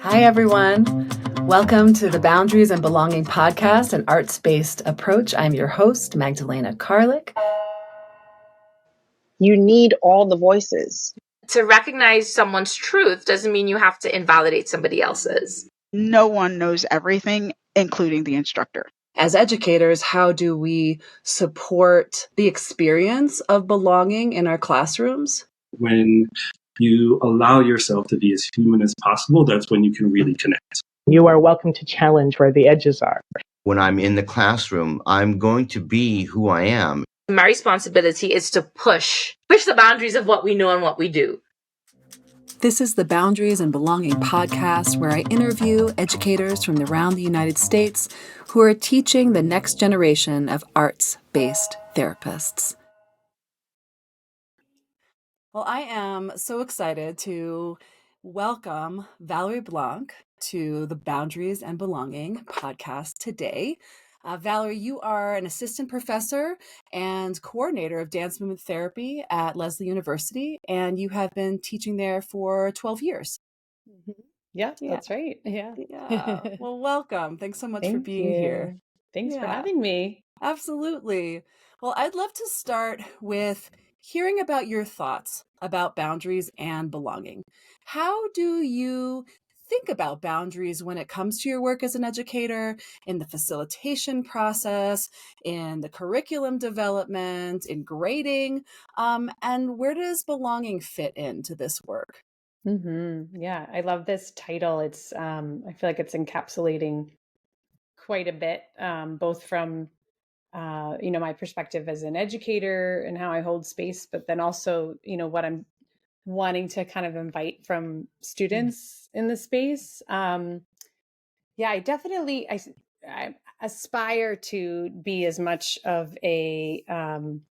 Hi, everyone. Welcome to the Boundaries and Belonging podcast, an arts-based approach. I'm your host, Magdalena Karlik. You need all the voices. To recognize someone's truth doesn't mean you have to invalidate somebody else's. No one knows everything, including the instructor. As educators, how do we support the experience of belonging in our classrooms? When you allow yourself to be as human as possible, that's when you can really connect. You are welcome to challenge where the edges are. When I'm in the classroom, I'm going to be who I am. My responsibility is to push the boundaries of what we know and what we do. This is the Boundaries and Belonging podcast, where I interview educators from around the United States who are teaching the next generation of arts-based therapists. Well, I am so excited to welcome Valerie Blanc to the Boundaries and Belonging podcast today. Valerie, you are an assistant professor and coordinator of dance movement therapy at Lesley University, and you have been teaching there for 12 years. Mm-hmm. Yeah, that's right. Yeah. Well, welcome. Thanks so much for being here. Thanks for having me. Absolutely. Well, I'd love to start with hearing about your thoughts about boundaries and belonging. How do you think about boundaries when it comes to your work as an educator, in the facilitation process, in the curriculum development, in grading, and where does belonging fit into this work? Mm-hmm. Yeah, I love this title. It's I feel like it's encapsulating quite a bit, both from my perspective as an educator and how I hold space, but then also what I'm wanting to kind of invite from students in the space. I definitely I aspire to be as much of a kind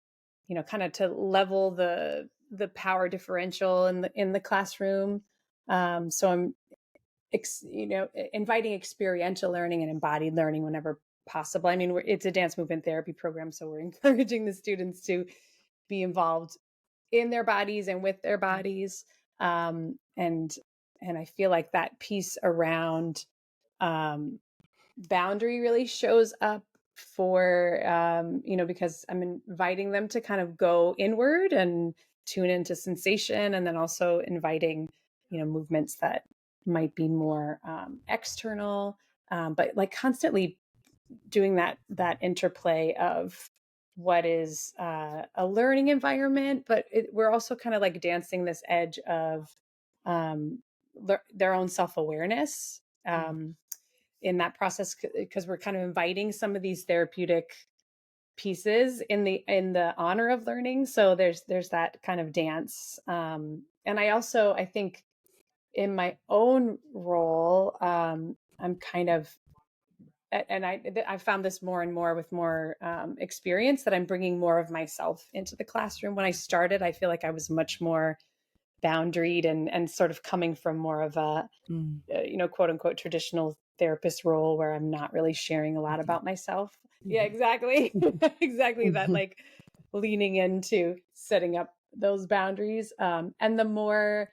of to level the power differential in the classroom. So I'm inviting experiential learning and embodied learning whenever possible. I mean, it's a dance movement therapy program, so we're encouraging the students to be involved in their bodies and with their bodies. And I feel like that piece around boundary really shows up for, because I'm inviting them to kind of go inward and tune into sensation, and then also inviting, movements that might be more external, but like constantly doing that interplay of what is a learning environment, but we're also kind of like dancing this edge of their own self-awareness in that process, because we're kind of inviting some of these therapeutic pieces in the honor of learning. So there's that kind of dance. And I think in my own role, I'm kind of, and I found this more and more with more experience, that I'm bringing more of myself into the classroom. When I started, I feel like I was much more boundaried and sort of coming from more of a, quote unquote, traditional therapist role, where I'm not really sharing a lot about myself. Yeah, exactly. Exactly. That like leaning into setting up those boundaries. And the more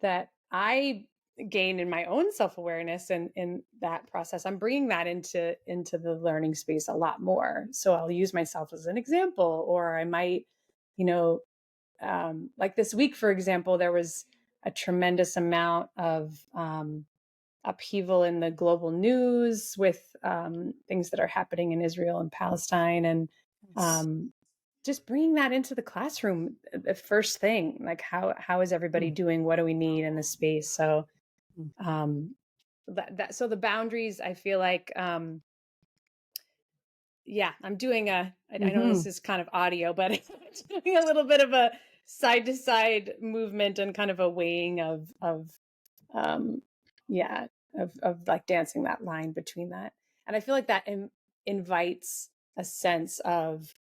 that I gain in my own self-awareness and in that process, I'm bringing that into the learning space a lot more. So I'll use myself as an example, or I might, like this week, for example, there was a tremendous amount of upheaval in the global news with things that are happening in Israel and Palestine, and just bringing that into the classroom, the first thing, like how is everybody doing? What do we need in this space? So so the boundaries, I feel like, I'm doing I know this is kind of audio, but I'm doing a little bit of a side to side movement and kind of a weighing of like dancing that line between that. And I feel like that invites a sense of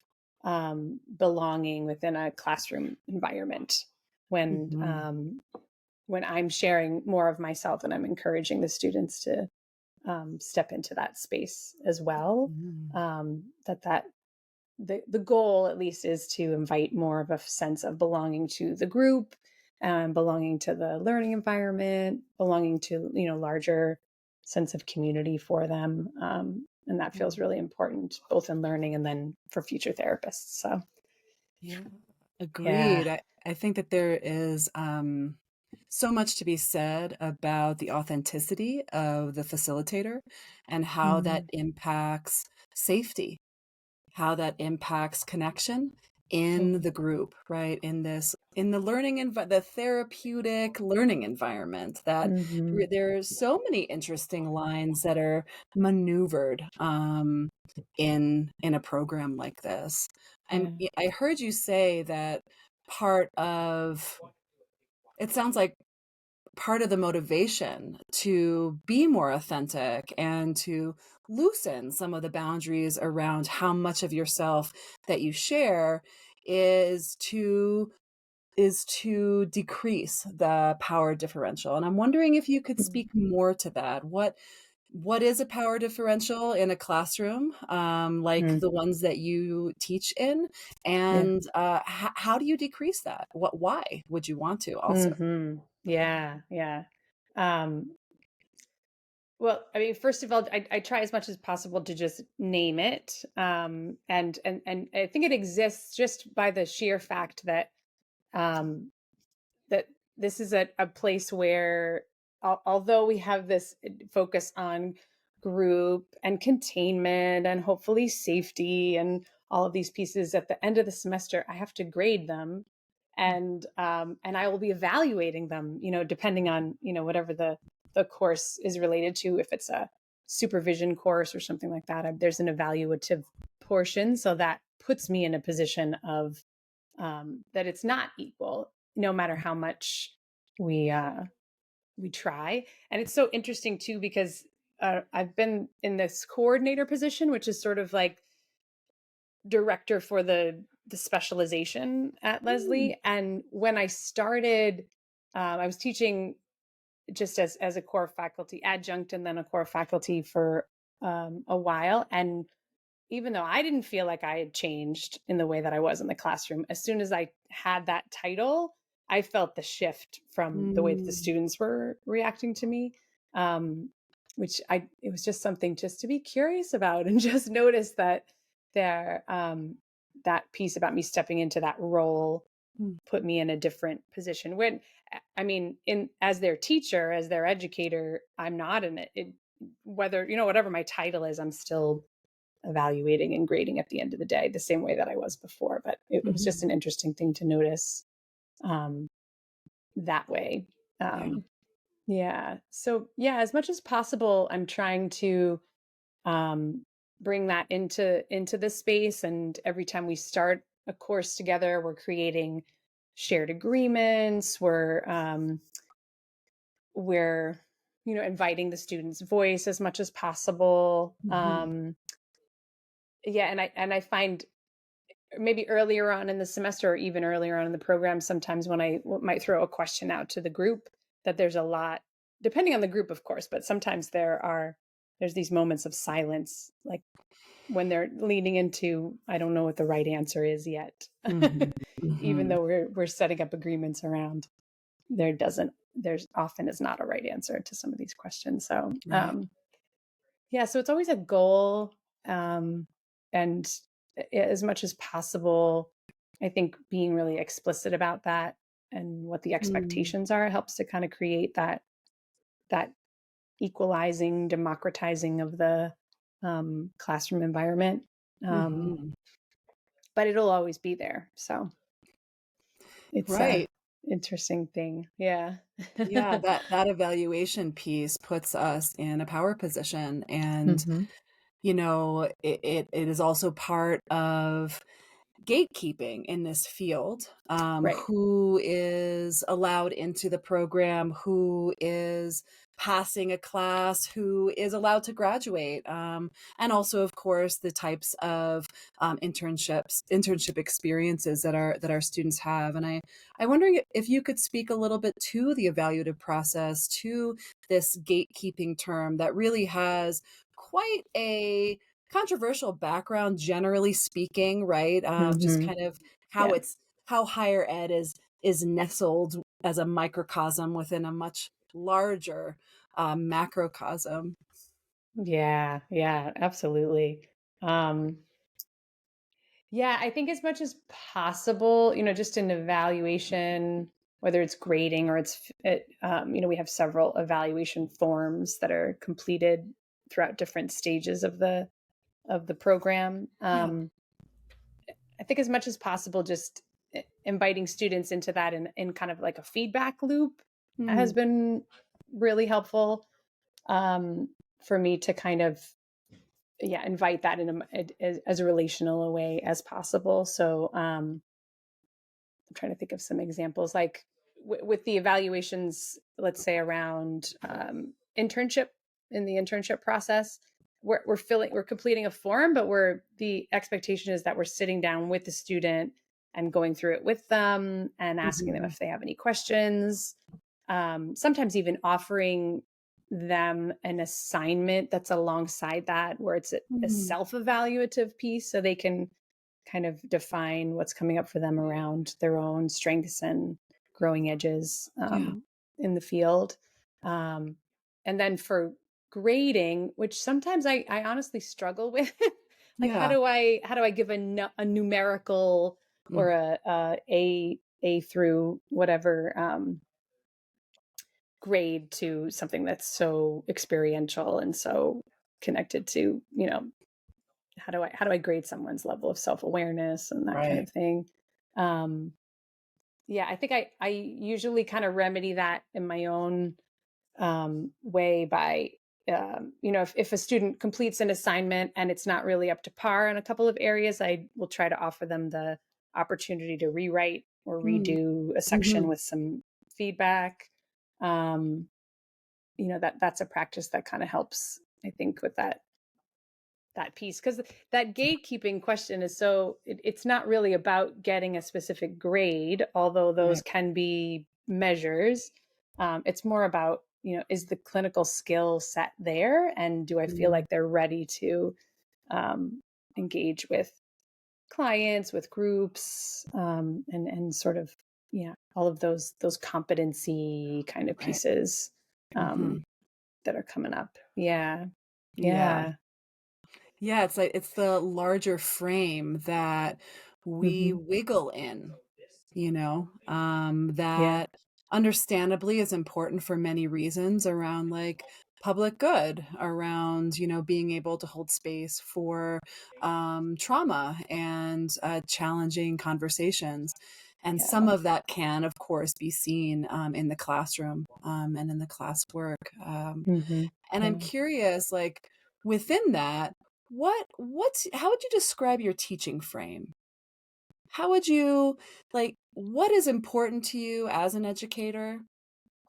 belonging within a classroom environment when I'm sharing more of myself, and I'm encouraging the students to step into that space as well. The goal, at least, is to invite more of a sense of belonging to the group, belonging to the learning environment, belonging to, larger sense of community for them. And that feels really important, both in learning and then for future therapists. So, Yeah, yeah. agreed. I think that there is so much to be said about the authenticity of the facilitator and how that Mhm. impacts safety, how that impacts connection in the group, right? In the the therapeutic learning environment that Mhm. there's so many interesting lines that are maneuvered in a program like this. Yeah. I heard you say that part of it sounds like part of the motivation to be more authentic and to loosen some of the boundaries around how much of yourself that you share is to decrease the power differential. And I'm wondering if you could speak more to that. What is a power differential in a classroom, like Mm. the ones that you teach in, Yeah. and how do you decrease that? Why would you want to also? Yeah. Yeah. Um, well, I mean, first of all, I try as much as possible to just name it. And I think it exists just by the sheer fact that um, that this is a place where, although we have this focus on group and containment and hopefully safety and all of these pieces, at the end of the semester I have to grade them, and I will be evaluating them, depending on, whatever the course is related to. If it's a supervision course or something like that, there's an evaluative portion, so that puts me in a position of that it's not equal, no matter how much we try. And it's so interesting too, because I've been in this coordinator position, which is sort of like director for the specialization at Mm, Lesley. And when I started, I was teaching just as a core faculty adjunct, and then a core faculty for a while. And even though I didn't feel like I had changed in the way that I was in the classroom, as soon as I had that title, I felt the shift from the way that the mm, students were reacting to me. Um, it was just something just to be curious about, and just notice that there, that piece about me stepping into that role mm. put me in a different position. When, I mean, in as their teacher, as their educator, I'm not in it. Whether, whatever my title is, I'm still evaluating and grading at the end of the day, the same way that I was before. But it was just Mhm. an interesting thing to notice, um, that way. Yeah. Um, yeah. So yeah, as much as possible, I'm trying to um, bring that into the space. And every time we start a course together, we're creating shared agreements. We're inviting the student's voice as much as possible. Mhm. Yeah, and I find maybe earlier on in the semester, or even earlier on in the program, sometimes when I might throw a question out to the group, that there's a lot, depending on the group, of course, but sometimes there's these moments of silence, like when they're leaning into, I don't know what the right answer is yet. Mhm. Even Mhm. though we're setting up agreements around, there's often is not a right answer to some of these questions. So Right. yeah, so it's always a goal, and as much as possible, I think being really explicit about that and what the Mm. expectations are helps to kind of create that equalizing, democratizing of the classroom environment. Um, Mhm. but it'll always be there. So it's a Right. interesting thing. Yeah. Yeah, that evaluation piece puts us in a power position, and, Hmm. it is also part of gatekeeping in this field, Right. who is allowed into the program, who is passing a class, who is allowed to graduate, and also, of course, the types of internship experiences that our students have. And I'm wondering if you could speak a little bit to the evaluative process, to this gatekeeping term that really has quite a controversial background, generally speaking, right? Just Hmm. kind of Yeah. how higher ed is nestled as a microcosm within a much larger macrocosm. Yeah, yeah, absolutely. Um, yeah, I think as much as possible, just an evaluation, whether it's grading or we have several evaluation forms that are completed throughout different stages of the program. Yeah. I think as much as possible, just inviting students into that in kind of like a feedback loop has Mm, been really helpful for me to kind of invite that in as a relational a way as possible. So I'm trying to think of some examples, like with the evaluations, let's say around internship in the internship process. We're completing a form, but the expectation is that we're sitting down with the student and going through it with them and asking them mhm. if they have any questions. Sometimes even offering them an assignment that's alongside that, where it's a Mm, self-evaluative piece, so they can kind of define what's coming up for them around their own strengths and growing edges yeah. in the field. Um, and then for grading, which sometimes I honestly struggle with, like Yeah. how do I give a numerical Mm, or a through whatever grade to something that's so experiential and so connected to how do I grade someone's level of self-awareness and that kind right. of thing. um yeah, I think I usually kind of remedy that in my own way by if a student completes an assignment and it's not really up to par in a couple of areas, I will try to offer them the opportunity to rewrite or Mm, redo a section mhm. with some feedback. um that's a practice that kind of helps, I think, with that piece, because that gatekeeping question is it's not really about getting a specific grade, although those Right. can be measures. It's more about, is the clinical skill set there, and do I feel Mm, like they're ready to um, engage with clients, with groups, and sort of, all of those competency kind of right. pieces Mhm. that are coming up. Yeah. Yeah. Yeah. Yeah, it's like it's the larger frame that we Hmm. wiggle in, Yeah. that understandably is important for many reasons around like public good, around, being able to hold space for trauma and challenging conversations. And some Yeah. of that can, of course, be seen in the classroom and in the classwork. Hmm. And I'm Yeah. curious, like within that, how would you describe your teaching frame? How would you like what is important to you as an educator?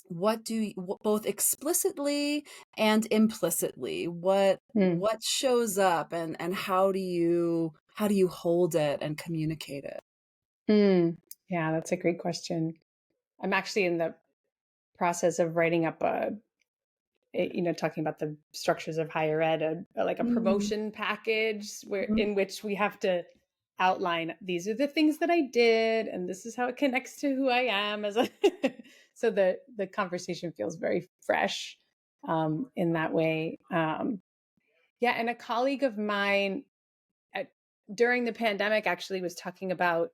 What do you, both explicitly and implicitly? Mm. What shows up and how do you hold it and communicate it? Mm. Yeah, that's a great question. I'm actually in the process of writing up talking about the structures of higher ed, like a Mm, promotion package mhm. in which we have to outline, these are the things that I did, and this is how it connects to who I am as a so the conversation feels very fresh in that way. Yeah, and a colleague of mine at, during the pandemic actually was talking about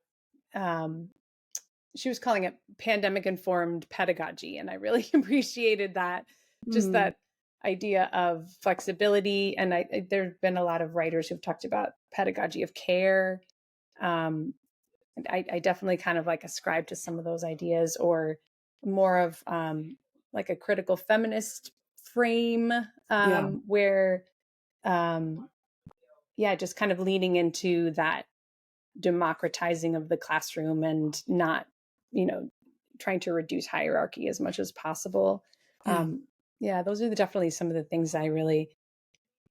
um, she was calling it pandemic informed pedagogy, and I really appreciated that, just Mm, that idea of flexibility. And there have been a lot of writers who've talked about pedagogy of care. And I definitely kind of like ascribe to some of those ideas, or more of like a critical feminist frame, yeah, where yeah, just kind of leaning into that democratizing of the classroom and not, you know, trying to reduce hierarchy as much as possible. yeah, Yeah, those are definitely some of the things I really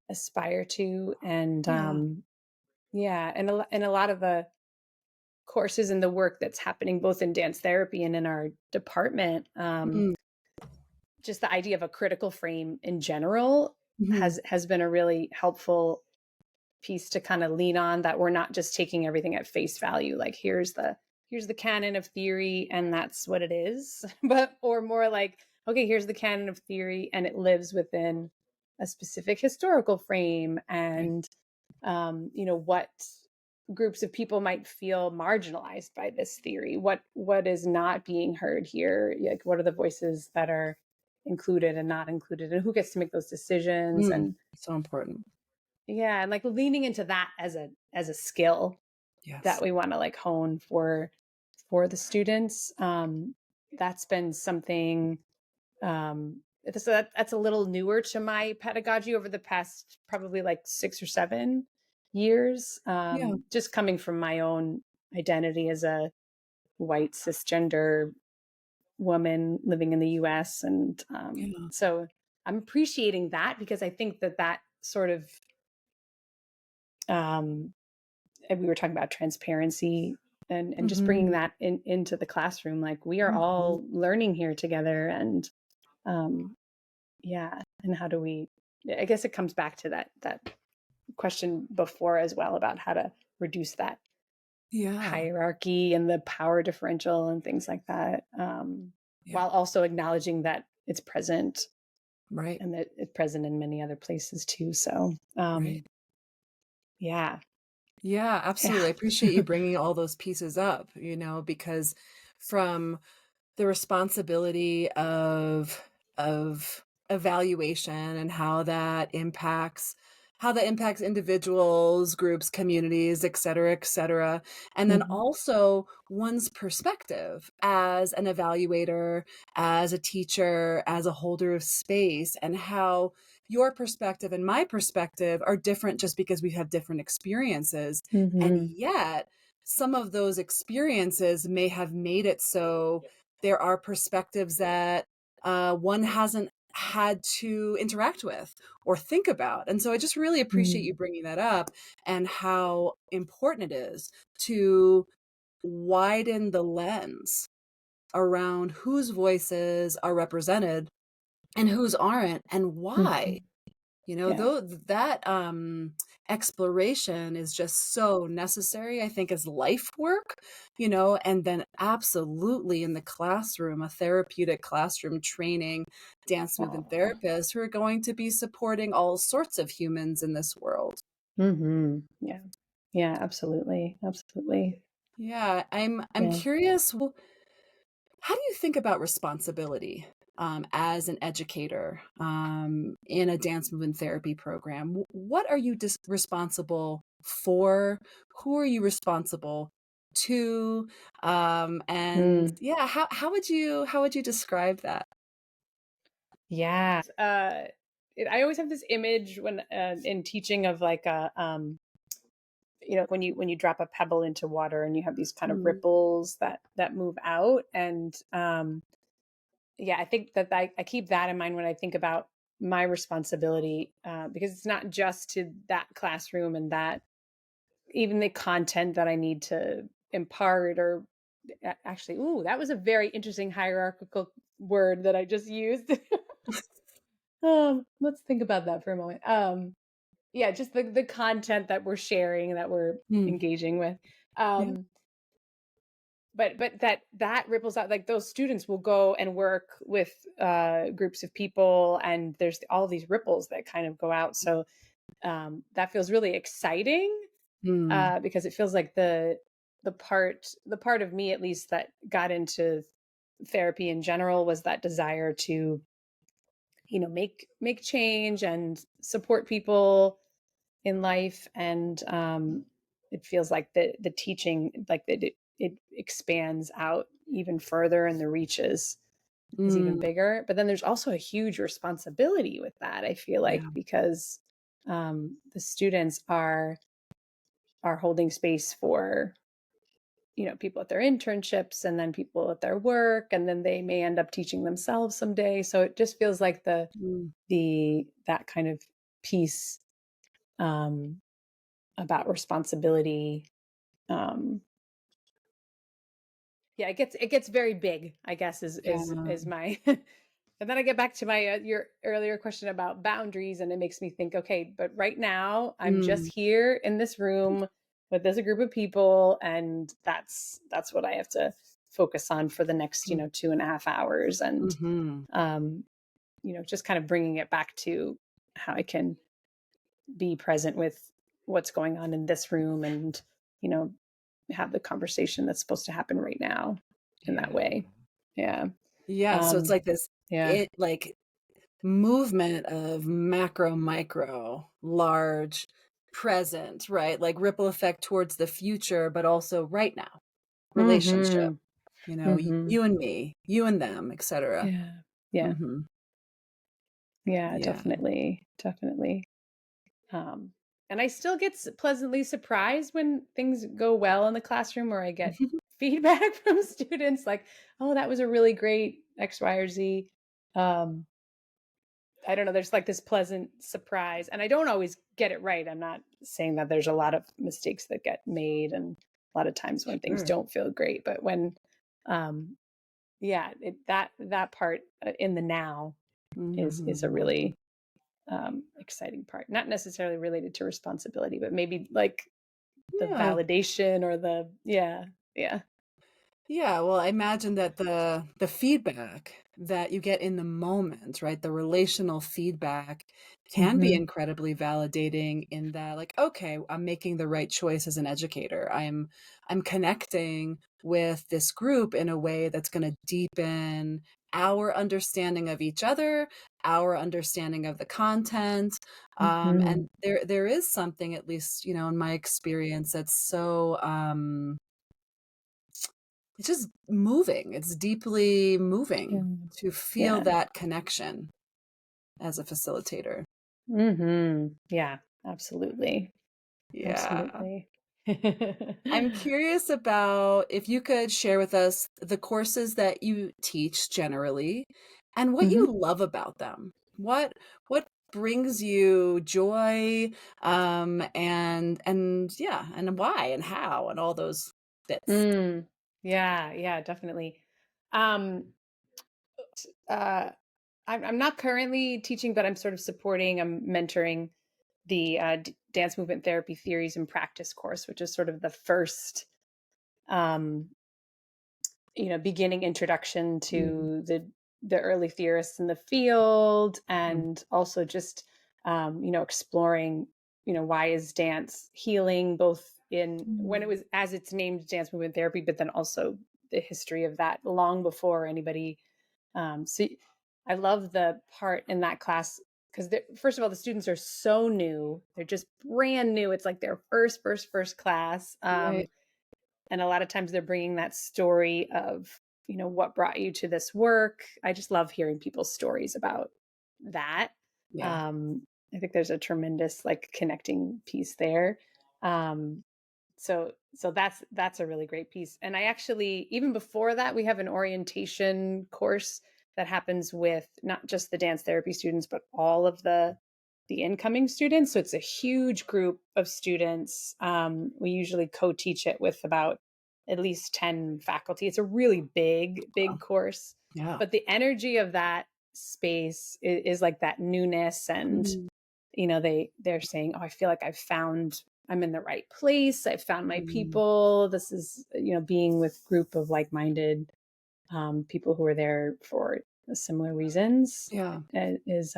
aspire to. And yeah. yeah, and a lot of the courses and the work that's happening both in dance therapy and in our department, Mm, just the idea of a critical frame in general mhm. has been a really helpful piece to kind of lean on, that we're not just taking everything at face value, like here's the here's the canon of theory and that's what it is, or more like, okay, here's the canon of theory and it lives within a specific historical frame, and what groups of people might feel marginalized by this theory, what is not being heard here, like what are the voices that are included and not included, and who gets to make those decisions. And so important. yeah, and like leaning into that as a skill that we want to like hone for the students. That's been something that's a little newer to my pedagogy over the past probably like 6 or 7 years. Just coming from my own identity as a white cisgender woman living in the US. And so I'm appreciating that, because I think that sort of, and we were talking about transparency and just bringing that into the classroom. Like we are all learning here together, and and how do we, I guess it comes back to that question before as well about how to reduce that hierarchy and the power differential and things like that, while also acknowledging that it's present, right, and that it's present in many other places too. So yeah, absolutely. I appreciate you bringing all those pieces up, because from the responsibility of evaluation and how that impacts individuals, groups, communities, et cetera, and then also one's perspective as an evaluator, as a teacher, as a holder of space, and how your perspective and my perspective are different just because we have different experiences. And yet some of those experiences may have made it so there are perspectives that one hasn't had to interact with or think about. And so I just really appreciate you bringing that up, and how important it is to widen the lens around whose voices are represented and whose aren't, and why. Though that exploration is just so necessary, I think, as life work, and then absolutely in the classroom, a therapeutic classroom, training dance movement therapists who are going to be supporting all sorts of humans in this world. Yeah, absolutely. Yeah, I'm curious, how do you think about responsibility as an educator in a dance movement therapy program? What are you responsible for? Who are you responsible to? And yeah, how would you describe that? Yeah. I always have this image when in teaching of like a when you drop a pebble into water and you have these kind of ripples that move out. And I think that I keep that in mind when I think about my responsibility, because it's not just to that classroom and that even the content that I need to impart, or actually, that was a very interesting hierarchical word that I just used. Let's think about that for a moment. Just the content that we're sharing, that we're engaging with. But that ripples out, like those students will go and work with groups of people, and there's all these ripples that kind of go out. So that feels really exciting, because it feels like the part of me, at least, that got into therapy in general was that desire to make change and support people in life. And it feels like the teaching, like that it expands out even further, and the reach is even bigger. But then there's also a huge responsibility with that, I feel like, because the students are holding space for people at their internships, and then people at their work, and then they may end up teaching themselves someday. So it just feels like that kind of piece about responsibility. It gets very big, I guess, is my and then I get back to my your earlier question about boundaries, and it makes me think, okay, but right now I'm just here in this room with this group of people, and that's what I have to focus on for the next 2.5 hours. And Mm-hmm. just kind of bringing it back to how I can be present with what's going on in this room, and have the conversation that's supposed to happen right now in that way. Yeah. Yeah. So it's like this, Yeah. like movement of macro, micro, large, present, right? Like ripple effect towards the future, but also right now, relationship, Mm-hmm. you and me, you and them, etc. Yeah. Yeah. Mm-hmm. Yeah, Yeah. definitely. Definitely. And I still get pleasantly surprised when things go well in the classroom, or I get feedback from students like, oh, that was a really great X, Y, or Z. Um, I don't know. There's like this pleasant surprise, and I don't always get it right. I'm not saying that there's a lot of mistakes that get made, and a lot of times when things Sure. don't feel great. But when, that part in the now is a really exciting part. Not necessarily related to responsibility, but maybe like the Yeah. validation or the yeah. Yeah, well, I imagine that the feedback that you get in the moment, right? The relational feedback can be Mm-hmm. incredibly validating in that, like, okay, I'm making the right choice as an educator. I'm connecting with this group in a way that's going to deepen our understanding of each other, our understanding of the content. Mm-hmm. And there is something, at least, in my experience, that's so it's just moving. It's deeply moving to feel Yeah. that connection as a facilitator. Mm-hmm. Yeah, absolutely. Yeah. Absolutely. I'm curious about if you could share with us the courses that you teach generally and what Mm-hmm. you love about them. What brings you joy, and yeah, and why and how and all those bits. Yeah, definitely. Um, uh, I'm not currently teaching, but I'm sort of supporting, I'm mentoring the dance movement therapy theories and practice course, which is sort of the first, um, beginning introduction Mm, to the early theorists in the field, mm, and also just exploring, why is dance healing, both in when it mm. was as it's named dance movement therapy, but then also the history of that long before anybody. So I love the part in that class because first of all, the students are so new; they're just brand new. It's like their first class. Right. And a lot of times they're bringing that story of what brought you to this work. I just love hearing people's stories about that. Yeah. I think there's a tremendous like connecting piece there. um, so that's a really great piece. And I actually, even before that, we have an orientation course that happens with not just the dance therapy students, but all of the incoming students. So it's a huge group of students. We usually co-teach it with about at least 10 faculty. It's a really big Oh, course, yeah. but the energy of that space is like that newness. And Mm, they're saying, oh, I feel like I'm in the right place. I've found my mm. people. This is, being with a group of like-minded people who are there for similar reasons Yeah. is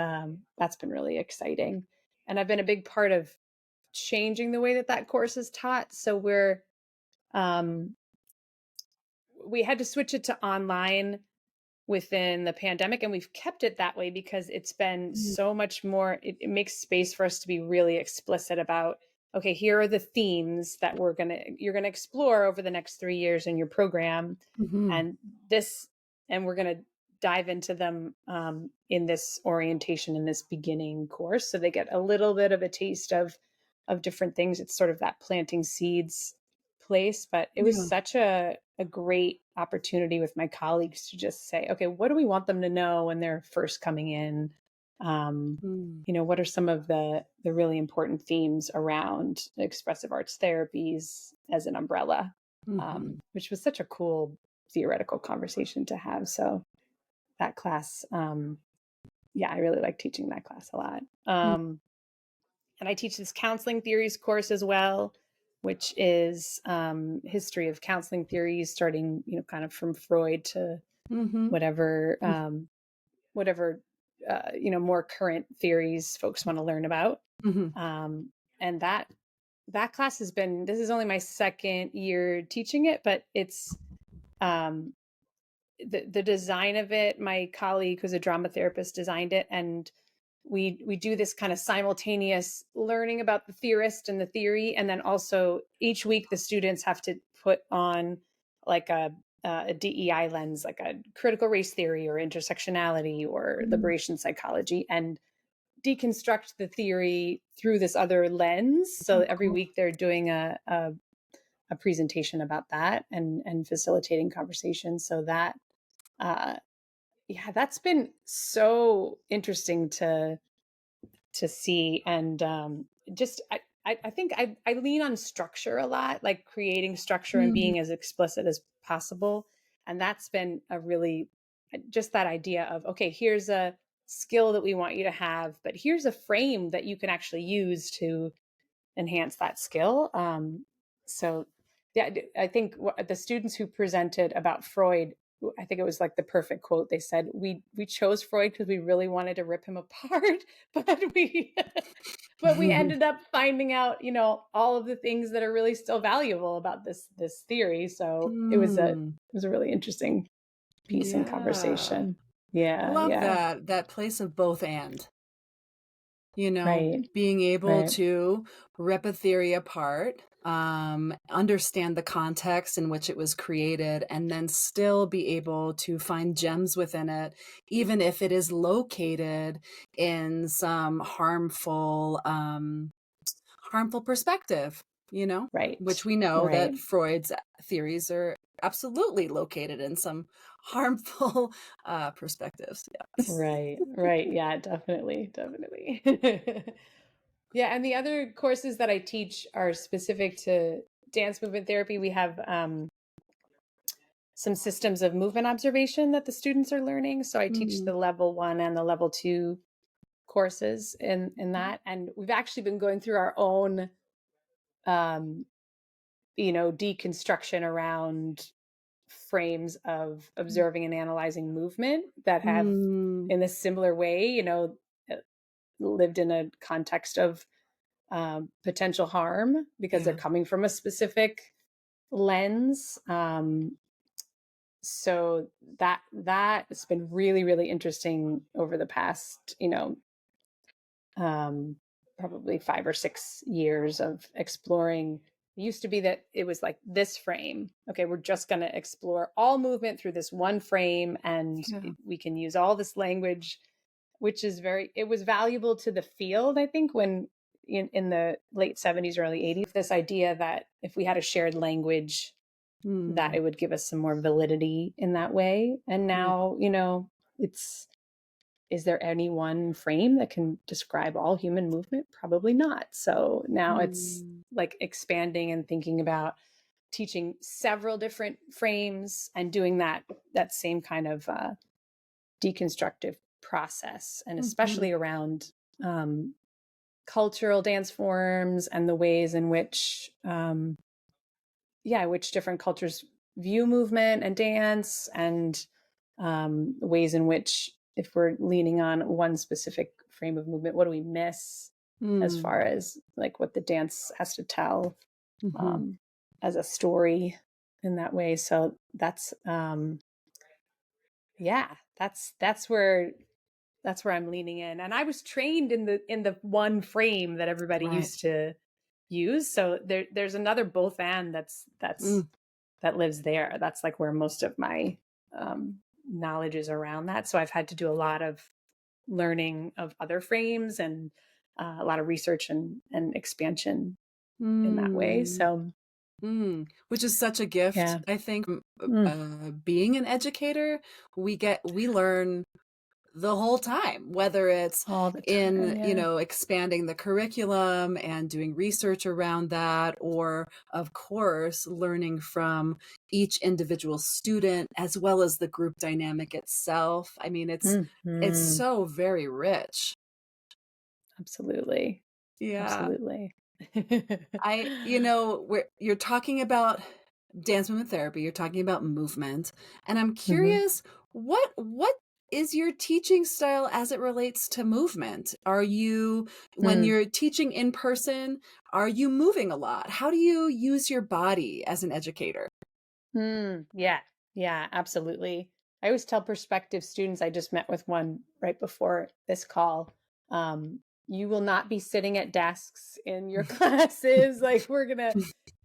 that's been really exciting. And I've been a big part of changing the way that course is taught. So um, we had to switch it to online within the pandemic, and we've kept it that way because it's been Mm, so much more. It makes space for us to be really explicit about, okay, here are the themes that you're gonna explore over the next 3 years in your program, mhm. and this and we're gonna dive into them in this orientation, in this beginning course, so they get a little bit of a taste of different things. It's sort of that planting seeds place. But it was Yeah. such a great opportunity with my colleagues to just say, okay, what do we want them to know when they're first coming in? Mm, What are some of the really important themes around expressive arts therapies as an umbrella? mhm. Which was such a cool theoretical conversation to have. So that class, yeah, I really like teaching that class a lot. Mm, And I teach this counseling theories course as well. which is history of counseling theories, starting, kind of from Freud to whatever, more current theories folks want to learn about. And that class has been, this is only my second year teaching it, but it's the design of it. My colleague who's a drama therapist designed it, and we do this kind of simultaneous learning about the theorist and the theory, and then also each week the students have to put on like a DEI lens, like a critical race theory or intersectionality or liberation psychology, and deconstruct the theory through this other lens. So every week they're doing a presentation about that and facilitating conversations. So that that's been so interesting to see. And just I think I lean on structure a lot, like creating structure and being as explicit as possible. And that's been a really, just that idea of, okay, here's a skill that we want you to have, but here's a frame that you can actually use to enhance that skill. So yeah, I think the students who presented about Freud, I think it was like the perfect quote. They said, we chose Freud because we really wanted to rip him apart, but we ended up finding out, all of the things that are really still valuable about this theory. So it was a really interesting piece in conversation. Yeah. I love that place of both and. Right. Being able to rip a theory apart, understand the context in which it was created, and then still be able to find gems within it, even if it is located in some harmful perspective, Right. which we know that Freud's theories are absolutely located in some harmful perspectives. Yeah. Right. Yeah, definitely. Yeah. And the other courses that I teach are specific to dance movement therapy. We have some systems of movement observation that the students are learning. So I teach the level 1 and the level 2 courses in that. And we've actually been going through our own, deconstruction around frames of observing and analyzing movement that have, in a similar way, lived in a context of potential harm because they're coming from a specific lens. So that has been really, really interesting over the past, probably 5 or 6 years of exploring. It used to be that it was like this frame. Okay, we're just going to explore all movement through this one frame, and we can use all this language, which is it was valuable to the field, I think, when in the late 70s, early 80s, this idea that if we had a shared language, that it would give us some more validity in that way. And now, is there any one frame that can describe all human movement? Probably not. So now it's like expanding and thinking about teaching several different frames and doing that same kind of deconstructive process, and especially around cultural dance forms and the ways in which which different cultures view movement and dance, and ways in which, if we're leaning on one specific frame of movement, what do we miss as far as like what the dance has to tell as a story in that way. So that's that's where I'm leaning in. And I was trained in the one frame that everybody used to use. So there's another both and that lives there. That's like where most of my knowledge is around that. So I've had to do a lot of learning of other frames and a lot of research and expansion in that way. So which is such a gift. I think being an educator, we learn the whole time, whether it's expanding the curriculum and doing research around that, or of course learning from each individual student as well as the group dynamic itself. I mean, it's so very rich. Absolutely. Yeah. Absolutely. you're talking about dance movement therapy, you're talking about movement, and I'm Mhm. curious, what is your teaching style as it relates to movement? Are you, when Mm. you're teaching in person, are you moving a lot? How do you use your body as an educator? Yeah, yeah, absolutely. I always tell prospective students, I just met with one right before this call. Um, you will not be sitting at desks in your classes. Like, we're gonna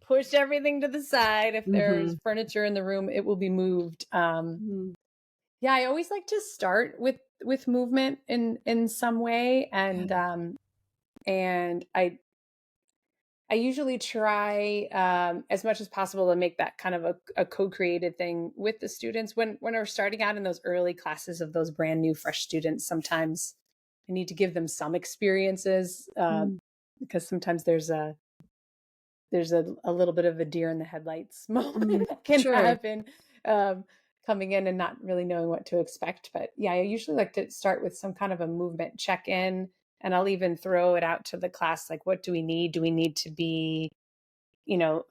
push everything to the side. If there's Mhm. furniture in the room, it will be moved. Mm, Yeah, I always like to start with movement in some way, and I usually try as much as possible to make that kind of a co-created thing with the students. When we're starting out in those early classes of those brand new fresh students, sometimes I need to give them some experiences mm, because sometimes there's a little bit of a deer in the headlights moment that can sure. happen, um, coming in and not really knowing what to expect. But yeah, I usually like to start with some kind of a movement check-in, and I'll even throw it out to the class, like, what do we need? Do we need to be, you know,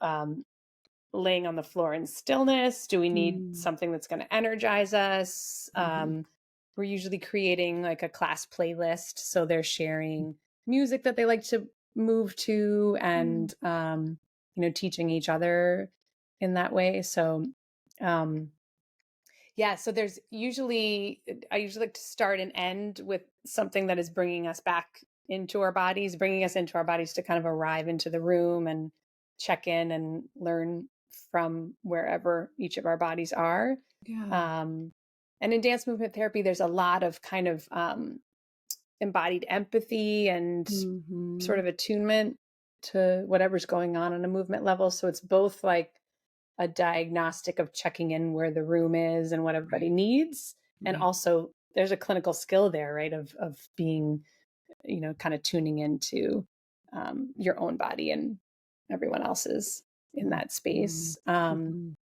laying on the floor in stillness? Do we need Mm, something that's going to energize us? mhm, We're usually creating like a class playlist, so they're sharing music that they like to move to, mm, and teaching each other in that way. So um, yeah, so there's usually I usually like to start and end with something that is bringing us back into our bodies, bringing us into our bodies to kind of arrive into the room and check in and learn from wherever each of our bodies are. yeah. Um, and in dance movement therapy, there's a lot of kind of embodied empathy and sort Mhm, of attunement to whatever's going on a movement level. So it's both like a diagnostic of checking in where the room is and what everybody right, needs, and right. also there's a clinical skill there, right, of being, kind of tuning into your own body and everyone else's in that Mhm, space. mhm,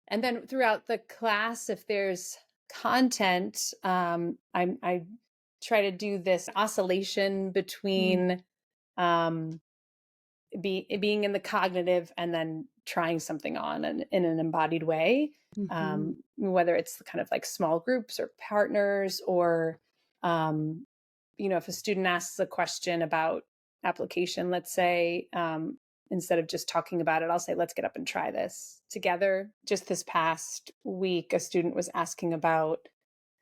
And then throughout the class, if there's content, I try to do this oscillation mm, between um, being in the cognitive and then trying something on in an embodied way, mhm, whether it's kind of like small groups or partners, or um, if a student asks a question about application, let's say, instead of just talking about it, I'll say, let's get up and try this together. Just this past week, a student was asking about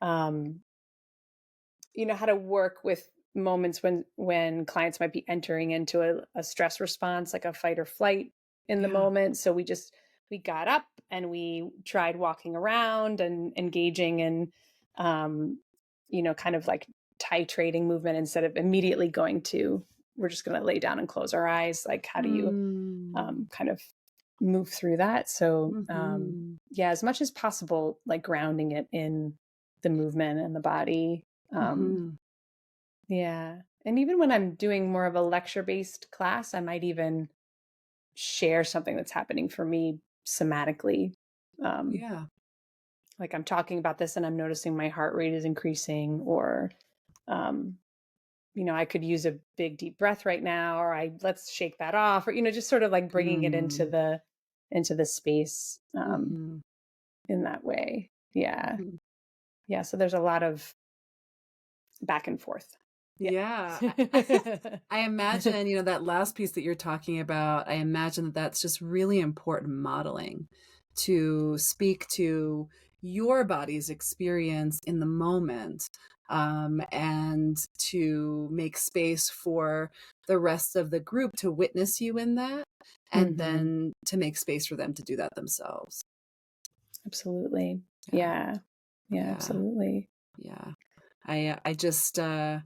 um, how to work with moments when clients might be entering into a stress response, like a fight or flight in the yeah, moment. So we got up and we tried walking around and engaging in kind of like titrating movement instead of immediately going to, we're just going to lay down and close our eyes. Like, how do you mm, kind of move through that? So mhm, yeah, as much as possible, like grounding it in the movement and the body. mhm, Yeah. And even when I'm doing more of a lecture based class, I might even share something that's happening for me somatically. Um, yeah, like, I'm talking about this and I'm noticing my heart rate is increasing, or, um, I could use a big deep breath right now, or let's shake that off, or, just sort of like bringing it mm, into the space, mhm, in that way. Yeah. mhm. Yeah. So there's a lot of back and forth. Yeah, Yeah. I imagine, that last piece that you're talking about, I imagine that that's just really important modeling to speak to your body's experience in the moment, and to make space for the rest of the group to witness you in that, and Hmm. then to make space for them to do that themselves. Absolutely. Yeah, Yeah. Yeah, yeah, absolutely. yeah. I just, the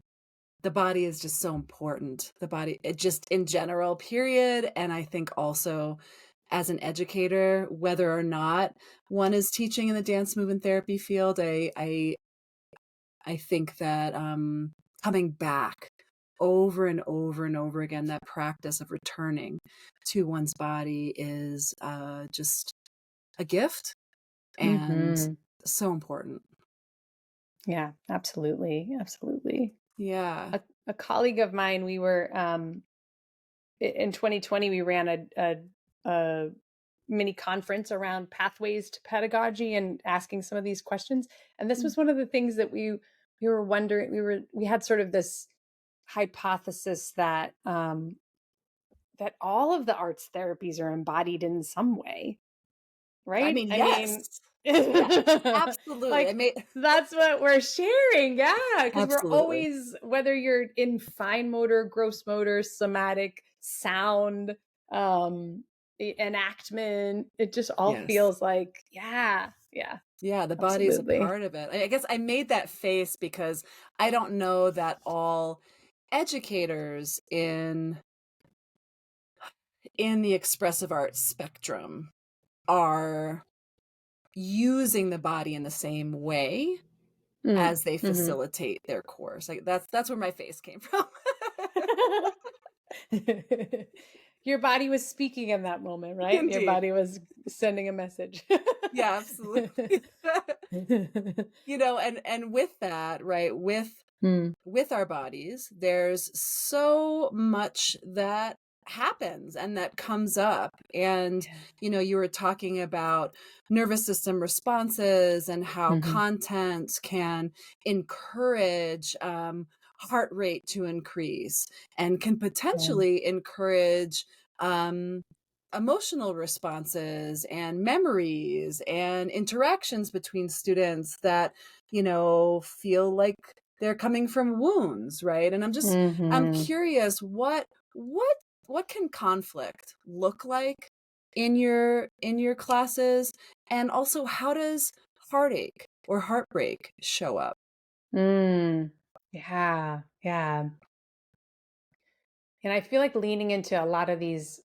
body is just so important. The body, it just in general, period. And I think also as an educator, whether or not one is teaching in the dance movement therapy field, I think that coming back over and over and over again, that practice of returning to one's body is just a gift and Hmm. so important. Yeah, absolutely. Absolutely. Yeah. A colleague of mine, we were in 2020 we ran a mini conference around pathways to pedagogy and asking some of these questions. And this was one of the things that we were wondering. We had sort of this hypothesis that that all of the arts therapies are embodied in some way, right? I mean, yes. Absolutely. Like, that's what we're sharing. Yeah. Because we're Absolutely. always, whether you're in fine motor, gross motor, somatic, sound, enactment, it just all Yes. feels like, yeah. The body is a Absolutely. part of it. I guess I made that face because I don't know that all educators in the expressive arts spectrum are using the body in the same way as they facilitate their course. Like that's where my face came from. Your body was speaking in that moment, right? Indeed. Your body was sending a message. Yeah, absolutely. And with that, right, with our bodies, there's so much that happens and that comes up. And you were talking about nervous system responses and how content can encourage heart rate to increase and can potentially encourage emotional responses and memories and interactions between students that feel like they're coming from wounds, right? And I'm curious, what can conflict look like in your classes, and also how does heartache or heartbreak show up? Yeah. And I feel like leaning into a lot of these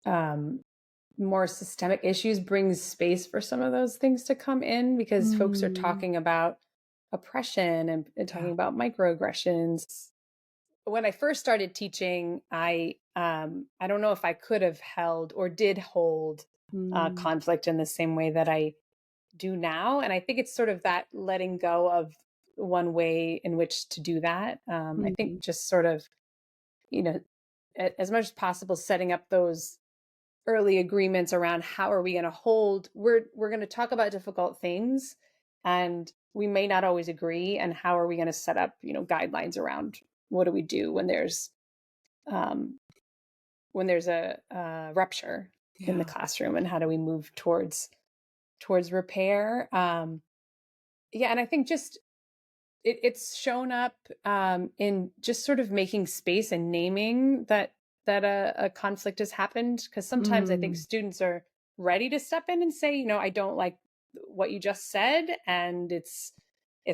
more systemic issues brings space for some of those things to come in, because folks are talking about oppression and talking about microaggressions. When I first started teaching, I don't know if I could have held or did hold conflict in the same way that I do now. And I think it's sort of that letting go of one way in which to do that. I think just sort of, as much as possible, setting up those early agreements around how are we going to hold, we're going to talk about difficult things and we may not always agree, and how are we going to set up guidelines around what do we do when there's a rupture in the classroom, and how do we move towards repair. And I think just it's shown up in just sort of making space and naming that a conflict has happened, because sometimes I think students are ready to step in and say, I don't like what you just said, and it's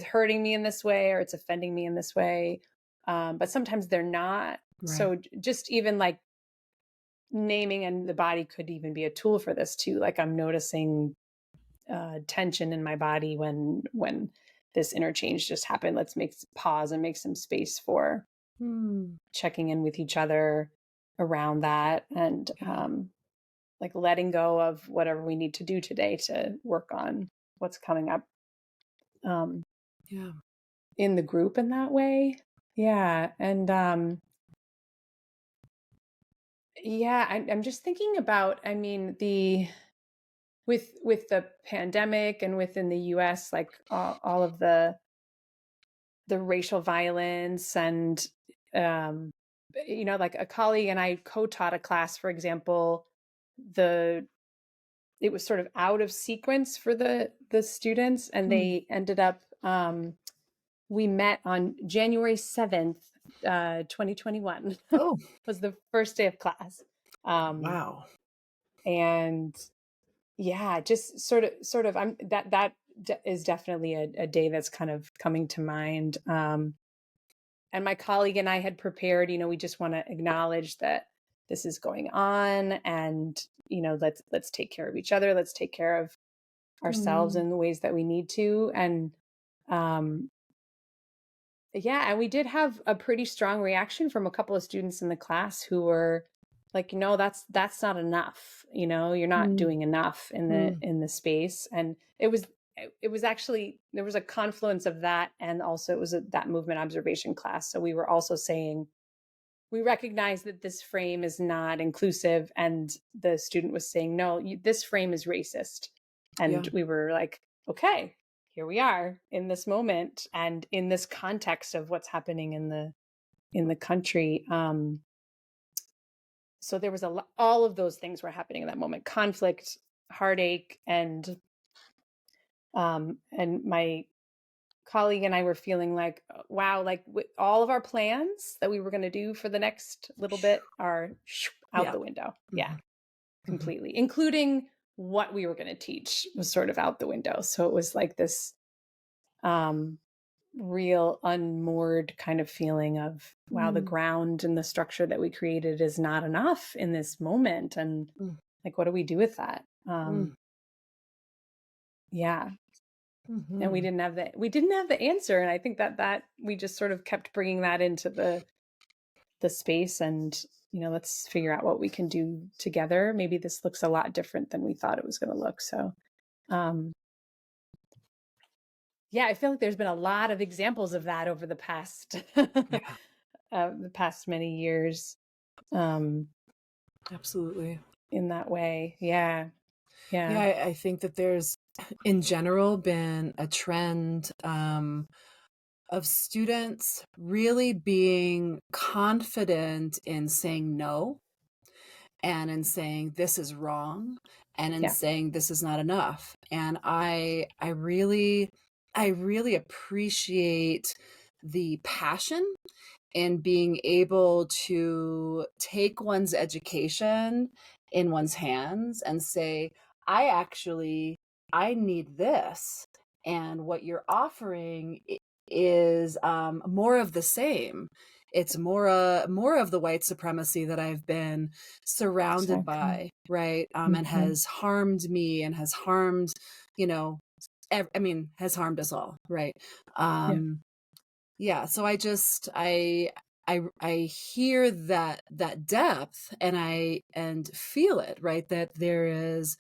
hurting me in this way, or it's offending me in this way, but sometimes they're not. Right. So just even like naming, and the body could even be a tool for this too. Like, I'm noticing tension in my body when this interchange just happened. Let's pause and make some space for checking in with each other around that, and like letting go of whatever we need to do today to work on what's coming up in the group in that way. And I'm just thinking about, with the pandemic and within the US, like all of the racial violence, and like a colleague and I co-taught a class, for example, it was sort of out of sequence for the students, and they ended up we met on January 7th, 2021. Was the first day of class. Wow. And just sort of that is definitely a day that's kind of coming to mind. And my colleague and I had prepared, we just want to acknowledge that this is going on, and let's take care of each other, let's take care of ourselves in the ways that we need to. And and we did have a pretty strong reaction from a couple of students in the class who were like, that's not enough. You're not doing enough in the space. And it was actually, there was a confluence of that, and also it was that movement observation class. So we were also saying, we recognize that this frame is not inclusive, and the student was saying, no, this frame is racist. And we were like, okay, here we are in this moment and in this context of what's happening in the country. So there was all of those things were happening in that moment: conflict, heartache, and my colleague and I were feeling like, wow, like all of our plans that we were going to do for the next little bit are out the window. Yeah, completely, including what we were going to teach was sort of out the window. So it was like this real unmoored kind of feeling of, wow, the ground and the structure that we created is not enough in this moment. And like, what do we do with that? Yeah. And we didn't have the answer. And I think that we just sort of kept bringing that into the space, and, let's figure out what we can do together. Maybe this looks a lot different than we thought it was going to look. So, yeah, I feel like there's been a lot of examples of that over the past, the past many years. Absolutely. In that way. Yeah. Yeah, I think that there's, in general, been a trend of students really being confident in saying no, and in saying this is wrong, and in saying this is not enough. And I really appreciate the passion in being able to take one's education in one's hands and say, I need this. And what you're offering is more of the same. It's more of the white supremacy that I've been surrounded by, right? And has harmed me and has harmed, has harmed us all, right? So I hear that depth, and feel it, right? That there is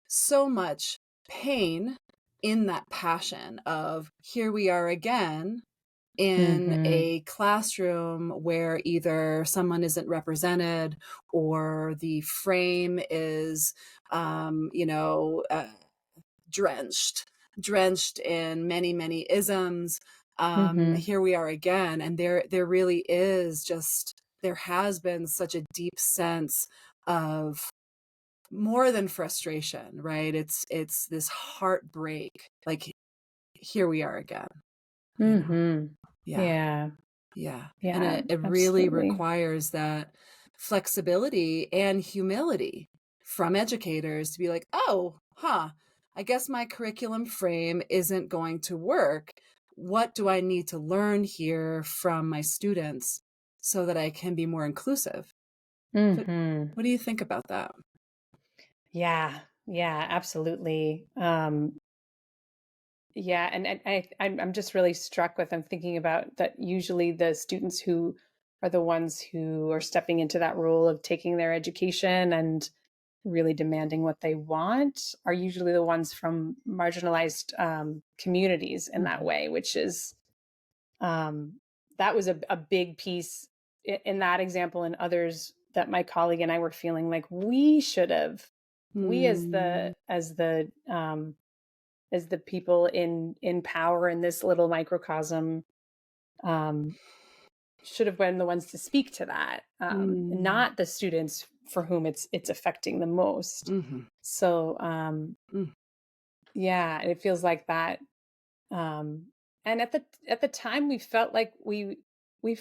so much pain in that passion of, here we are again in a classroom where either someone isn't represented, or the frame is drenched in many isms. Here we are again, and there really is there has been such a deep sense of more than frustration, right? It's this heartbreak, like, here we are again. Yeah. And it really requires that flexibility and humility from educators to be like, I guess my curriculum frame isn't going to work. What do I need to learn here from my students so that I can be more inclusive? What do you think about that? Yeah, absolutely. And I'm just really struck with, I'm thinking about that usually the students who are the ones who are stepping into that role of taking their education and really demanding what they want are usually the ones from marginalized communities in that way, which is, that was a big piece in that example, and others that my colleague and I were feeling like we should have, we as the people in power in this little microcosm, should have been the ones to speak to that, not the students for whom it's affecting the most. So, yeah, and it feels like that. And at the time, we felt like we were,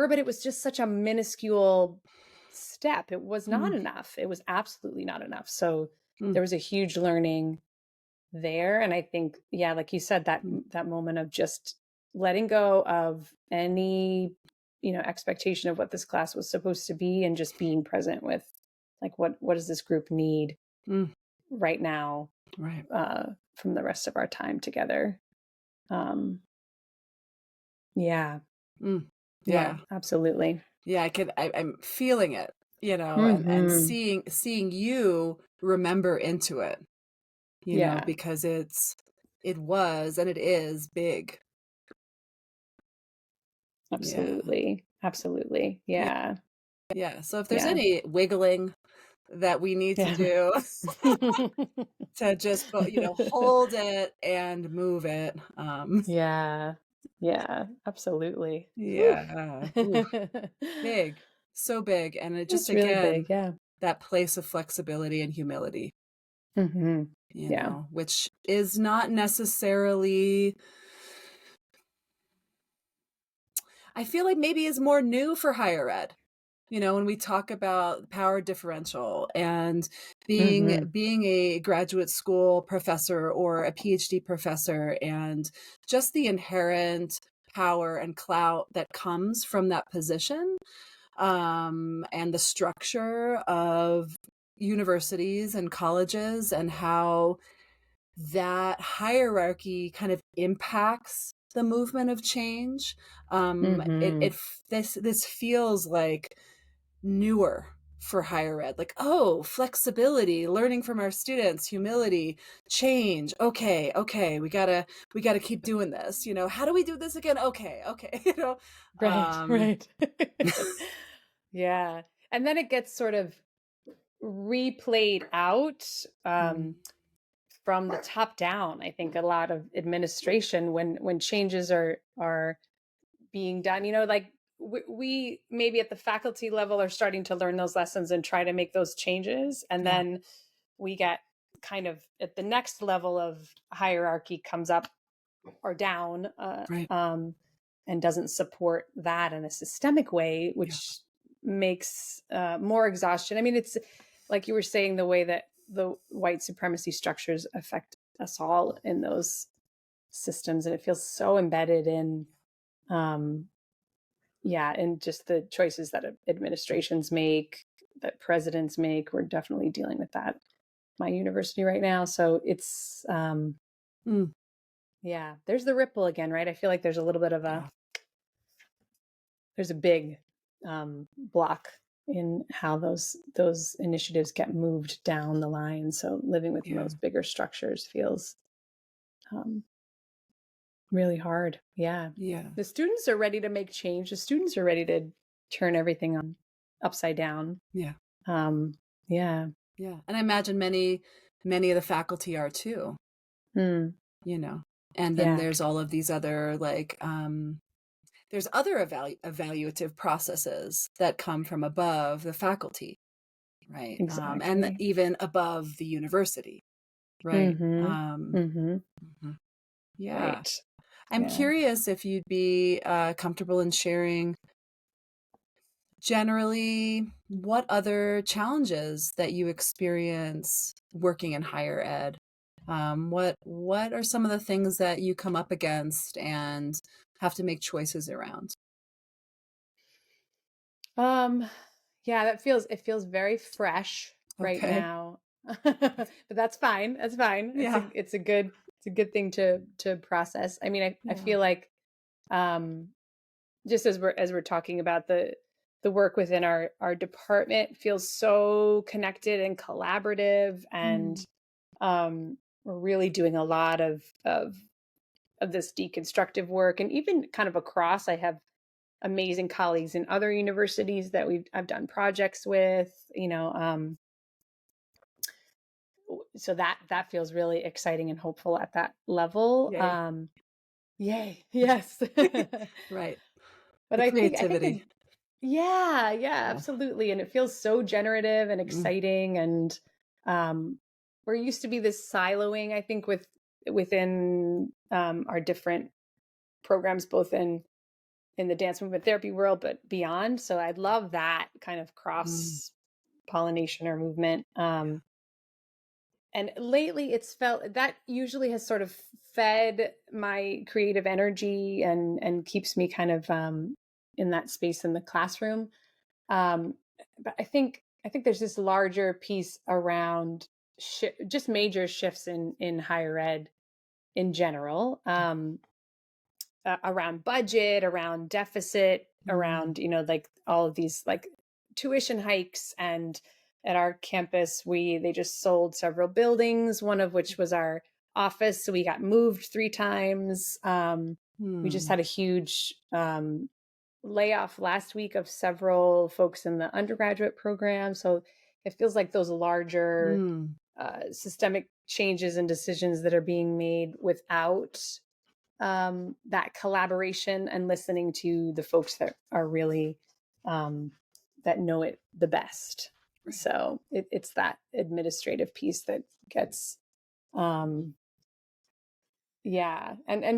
but it was just such a minuscule step. It was not enough. It was absolutely not enough. So there was a huge learning there. And I think, like you said, that moment of just letting go of any, expectation of what this class was supposed to be, and just being present with, like, what does this group need right now, from the rest of our time together. Yeah, absolutely. Yeah, I'm feeling it, and seeing you remember into it, because it was, and it is big. Absolutely. Absolutely. Yeah. Yeah. Yeah. So if there's Yeah. any wiggling that we need to Yeah. do to just, hold it and move it. Yeah. Yeah. Absolutely. Whew. Yeah. Ooh, big, so big. And it just, It's really big. again, Yeah. that place of flexibility and humility, Hmm. Yeah. which is not necessarily, I feel like maybe is more new for higher ed. When we talk about power differential and being Hmm. being a graduate school professor or a PhD professor, and just the inherent power and clout that comes from that position, and the structure of universities and colleges, and how that hierarchy kind of impacts the movement of change. Hmm. This feels like newer for higher ed, like, oh, flexibility, learning from our students, humility, change. Okay, we gotta keep doing this. How do we do this again? Okay. Right. um Right. Yeah. And then it gets sort of replayed out mm, from the top down. I think a lot of administration, when changes are being done, like we maybe at the faculty level are starting to learn those lessons and try to make those changes, and yeah, then we get kind of at the next level of hierarchy comes up or down, right, and doesn't support that in a systemic way, yeah, which makes more exhaustion. I mean, it's like you were saying, the way that the white supremacy structures affect us all in those systems, and it feels so embedded in, and just the choices that administrations make, that presidents make. We're definitely dealing with that at my university right now. So it's, mm, there's the ripple again, right? I feel like there's a little bit of yeah, there's a big block in how those initiatives get moved down the line. So living within yeah, those bigger structures feels um, really hard. Yeah. yeah, The students are ready to make change. The students are ready to turn everything on upside down. yeah, Um, yeah. yeah. And I imagine many of the faculty are too. Mm, you know and then yeah. there's all of these other, like, there's other evaluative processes that come from above the faculty, right? And Exactly. even above the university, right? Mm-hmm. Mm-hmm. Mhm. Yeah. Right. I'm Yeah. curious if you'd be comfortable in sharing generally what other challenges that you experience working in higher ed. What are some of the things that you come up against and have to make choices around? Um, yeah, it feels very fresh right Okay. now. But that's fine. That's fine. Yeah. It's a good thing to process. I mean, I Yeah. feel like um just as we're talking about the work within our department feels so connected and collaborative, and Mm. we're really doing a lot of this deconstructive work, and even kind of across. I have amazing colleagues in other universities that I've done projects with, so that feels really exciting and hopeful at that level. Yay. Yay. Yes. Right. But The I think creativity. yeah, Yeah. absolutely. And it feels so generative and Mm. exciting. And um there used to be this siloing, I think, within our different programs, both in the dance movement therapy world, but beyond. So I love that kind of Mm. cross pollination or movement. And lately it's felt that usually has sort of fed my creative energy and keeps me kind of in that space in the classroom. Um, but I think there's this larger piece around just major shifts in higher ed in general, around budget, around deficit, Mm. around like all of these like tuition hikes. And at our campus, they just sold several buildings, one of which was our office, so we got moved 3 times. We just Mm. had a huge layoff last week of several folks in the undergraduate program. So it feels like those larger Mm. systemic changes and decisions that are being made without that collaboration and listening to the folks that are really that know it the best. Right. So it's that administrative piece that gets and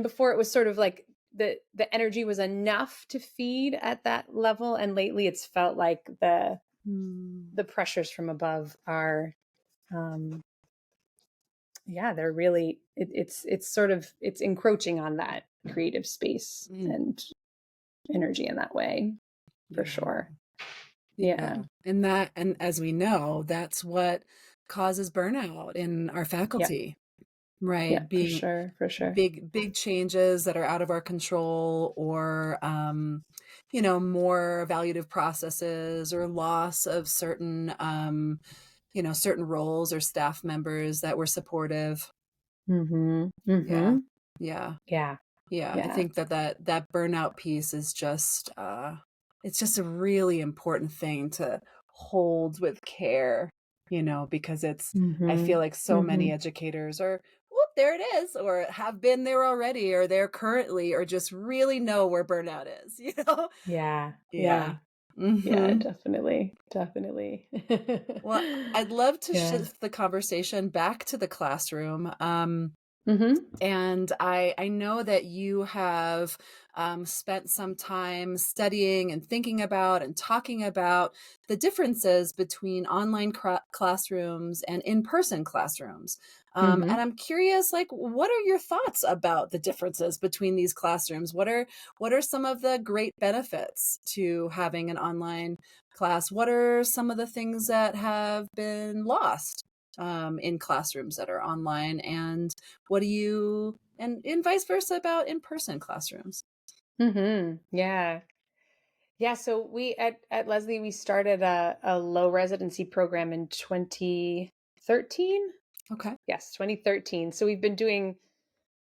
before it was sort of like the energy was enough to feed at that level, and lately it's felt like the pressures from above are they're really it's sort of it's encroaching on that creative space and energy in that way, for sure. Yeah. And as we know, that's what causes burnout in our faculty. Right. Yeah, Being for sure. big changes that are out of our control, or more evaluative processes, or loss of certain certain roles or staff members that were supportive. Yeah. I think that burnout piece is just it's just a really important thing to hold with care, because it's I feel like so many educators are, whoop, there it is, or have been there already, or they're currently, or just really know where burnout is, Yeah. Mm-hmm. Definitely. Well, I'd love to Yeah. shift the conversation back to the classroom. And I know that you have spent some time studying and thinking about and talking about the differences between online classrooms and in-person classrooms. And I'm curious, like, what are your thoughts about the differences between these classrooms? What are some of the great benefits to having an online class? What are some of the things that have been lost in classrooms that are online, and what do you and vice versa about in-person classrooms? So we at Lesley, we started a low residency program in 2013. Okay. Yes, 2013. So we've been doing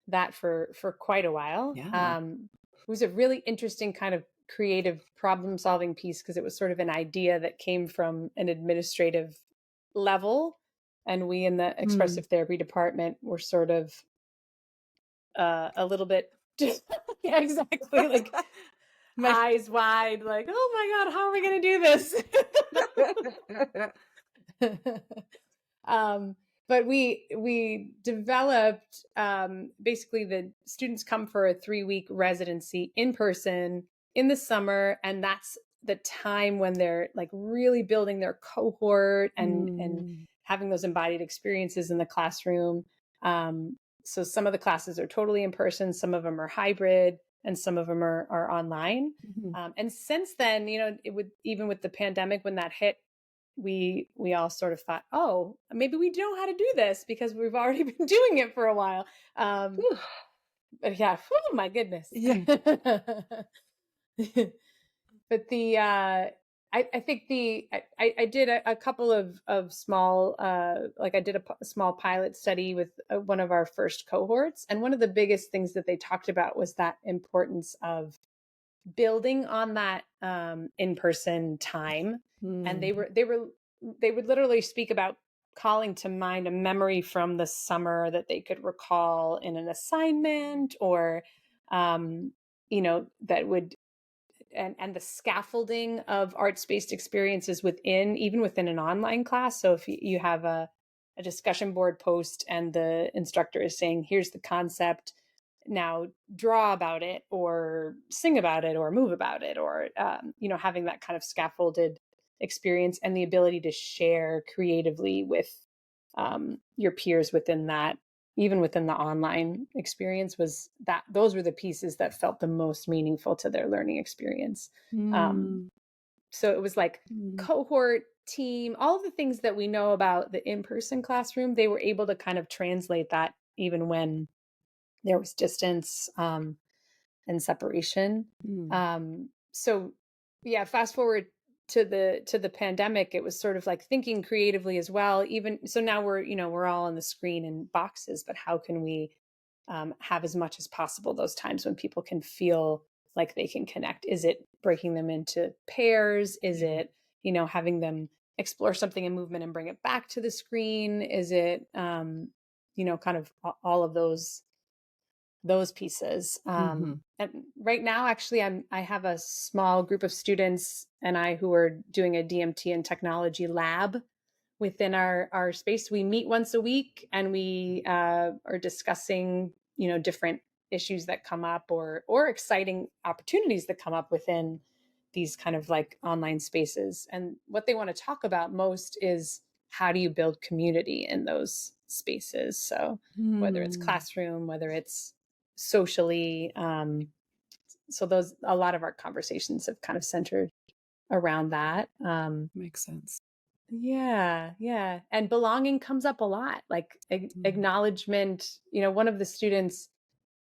that for quite a while. Yeah. It was a really interesting kind of creative problem solving piece, because it was sort of an idea that came from an administrative level, and we in the expressive therapy department were sort of a little bit yeah, exactly, like eyes wide, like, oh my god, how are we going to do this? But we developed basically the students come for a 3-week residency in person in the summer, and that's the time when they're like really building their cohort and having those embodied experiences in the classroom. So some of the classes are totally in person, some of them are hybrid, and some of them are online. And since then, even with the pandemic, when that hit, we all sort of thought, oh, maybe we know how to do this because we've already been doing it for a while. But yeah, oh my goodness. Yeah. But I think I did a couple of small, like I did a small pilot study with one of our first cohorts. And one of the biggest things that they talked about was that importance of building on that in-person time. And they would literally speak about calling to mind a memory from the summer that they could recall in an assignment, or that would and the scaffolding of arts-based experiences even within an online class. So if you have a discussion board post and the instructor is saying, here's the concept, now draw about it, or sing about it, or move about it, or having that kind of scaffolded experience and the ability to share creatively with your peers within that, even within the online experience, those were the pieces that felt the most meaningful to their learning experience. So it was like cohort, team, all of the things that we know about the in-person classroom, they were able to kind of translate that even when there was distance and separation. So yeah, fast forward to the pandemic, it was sort of like thinking creatively as well. Even so, now we're all on the screen and boxes, but how can we have as much as possible those times when people can feel like they can connect? Is it breaking them into pairs? Is it, having them explore something in movement and bring it back to the screen? Is it, kind of all of those pieces. And right now, actually, I have a small group of students and I who are doing a DMT and technology lab within our space. We meet once a week and we are discussing, different issues that come up or exciting opportunities that come up within these kind of like online spaces. And what they want to talk about most is how do you build community in those spaces? So whether it's classroom, whether it's socially, so a lot of our conversations have kind of centered around that. Makes sense. Yeah. And belonging comes up a lot, like acknowledgement. One of the students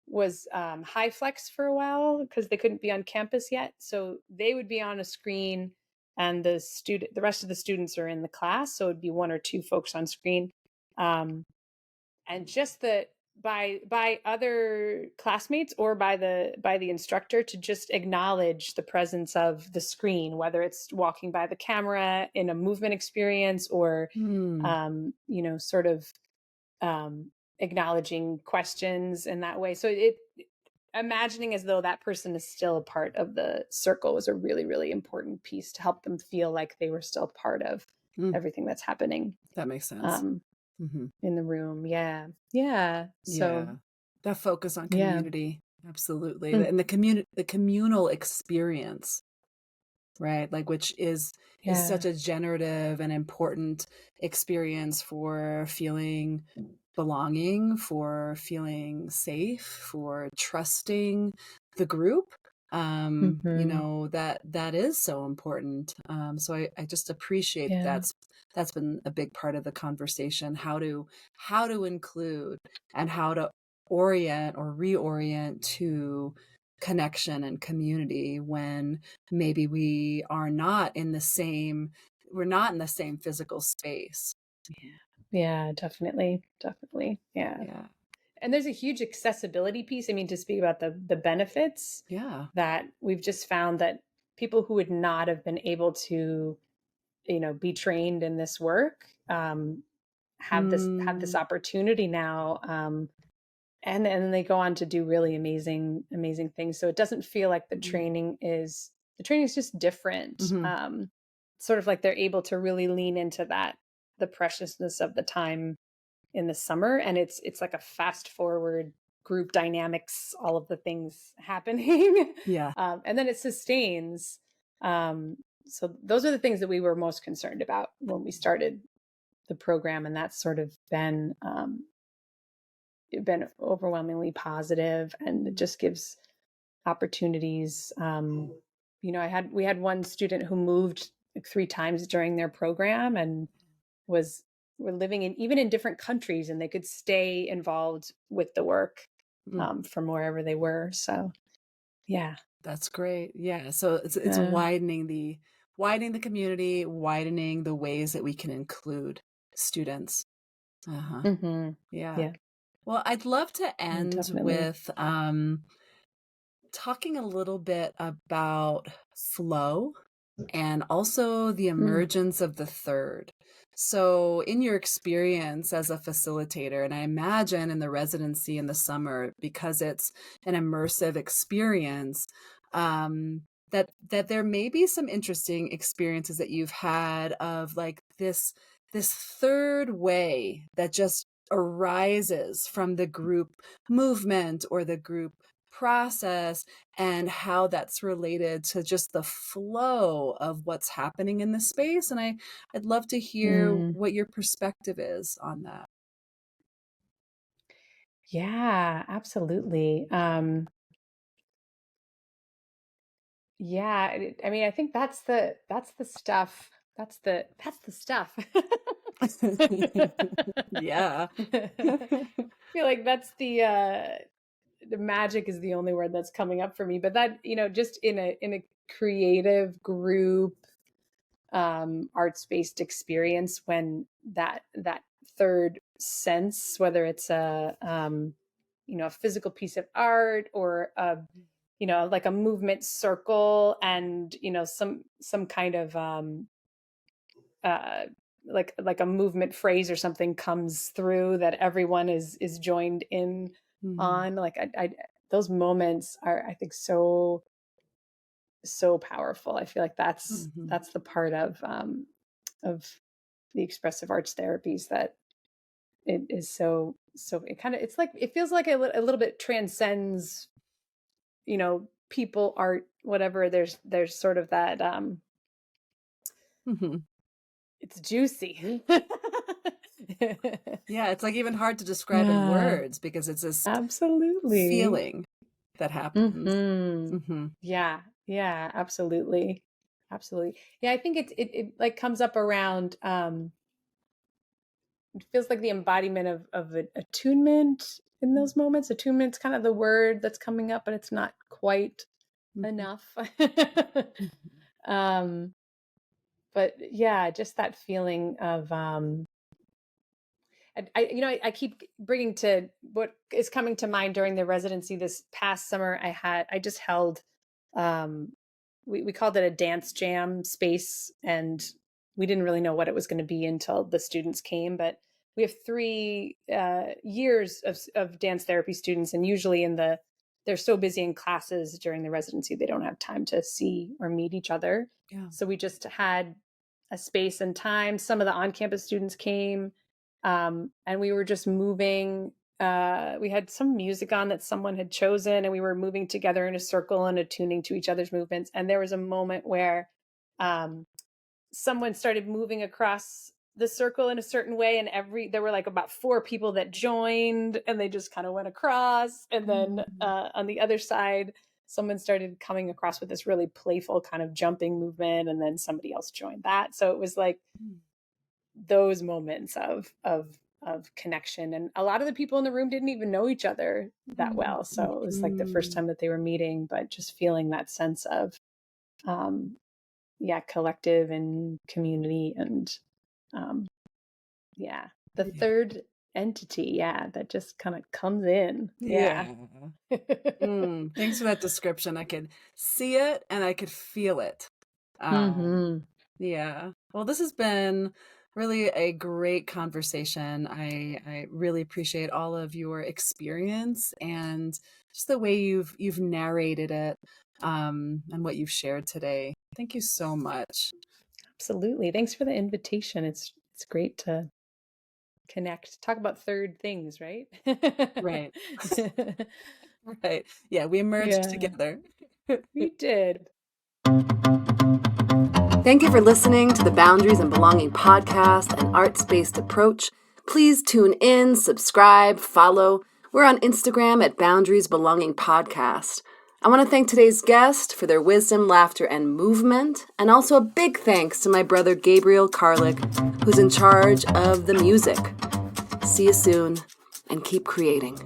was high flex for a while because they couldn't be on campus yet. So they would be on a screen and the rest of the students are in the class. So it'd be one or two folks on screen. And just by other classmates or by the instructor to just acknowledge the presence of the screen, whether it's walking by the camera in a movement experience or sort of acknowledging questions in that way. So imagining as though that person is still a part of the circle was a really, really important piece to help them feel like they were still part of everything that's happening. That makes sense. In the room. Yeah. So that focus on community. Absolutely. And the communal experience, right? Like, which is such a generative and important experience for feeling belonging, for feeling safe, for trusting the group. That is so important. So I just appreciate that's been a big part of the conversation, how to include and how to orient or reorient to connection and community when maybe we're not in the same physical space. Yeah, definitely. Yeah. And there's a huge accessibility piece. I mean, to speak about the benefits that we've just found that people who would not have been able to, be trained in this work, have this opportunity now. And then they go on to do really amazing things. So it doesn't feel like the training is just different. Sort of like they're able to really lean into the preciousness of the time in the summer. And it's like a fast forward group dynamics, all of the things happening. And then it sustains. So those are the things that we were most concerned about when we started the program. And that's sort of been overwhelmingly positive, and it just gives opportunities. We had one student who moved like 3 times during their program and were living even in different countries, and they could stay involved with the work from wherever they were. So that's great. So it's widening the community, widening the ways that we can include students. Well, I'd love to end with talking a little bit about flow and also the emergence of the third. So in your experience as a facilitator, and I imagine in the residency in the summer, because it's an immersive experience, that there may be some interesting experiences that you've had of like this third way that just arises from the group movement or the group process, and how that's related to just the flow of what's happening in the space. And I'd love to hear what your perspective is on that. Yeah, absolutely. I mean, I think that's the stuff. That's the stuff. Yeah. I feel like that's the magic is the only word that's coming up for me. But that, just in a creative group, arts-based experience, when that third sense, whether it's a physical piece of art or a like a movement circle and, some kind of, like a movement phrase or something comes through that everyone is joined in on. Like I those moments are, I think, so powerful. I feel like that's the part of the expressive arts therapies that it is so it feels like a little bit transcends, people, art, whatever. There's sort of that, it's juicy. Yeah, it's like even hard to describe in words because it's this absolutely feeling that happens. Yeah, absolutely. Yeah, I think it like comes up around, it feels like the embodiment of attunement in those moments. Attunement's kind of the word that's coming up, but it's not quite enough. But yeah, just that feeling of, I keep bringing to what is coming to mind during the residency this past summer. I just held, we called it a dance jam space, and we didn't really know what it was going to be until the students came. But we have 3 years of dance therapy students, and usually they're so busy in classes during the residency, they don't have time to see or meet each other. Yeah. So we just had a space and time. Some of the on-campus students came, and we were just moving. We had some music on that someone had chosen, and we were moving together in a circle and attuning to each other's movements. And there was a moment where someone started moving across the circle in a certain way, and there were like about 4 people that joined, and they just kind of went across. And then on the other side, someone started coming across with this really playful kind of jumping movement, and then somebody else joined that. So it was like those moments of connection, and a lot of the people in the room didn't even know each other that well. So it was like the first time that they were meeting, but just feeling that sense of collective and community, and the third entity that just kind of comes in. Thanks for that description. I could see it and I could feel it. Yeah. Well, this has been really a great conversation. I really appreciate all of your experience and just the way you've narrated it, and what you've shared today. Thank you so much. Absolutely. Thanks for the invitation. It's great to connect, talk about third things, right? Right. Right. Yeah, we emerged together. We did. Thank you for listening to the Boundaries and Belonging podcast, an arts-based approach. Please tune in, subscribe, follow. We're on Instagram at Boundaries Belonging Podcast. I want to thank today's guest for their wisdom, laughter, and movement, and also a big thanks to my brother Gabriel Karlik, who's in charge of the music. See you soon, and keep creating.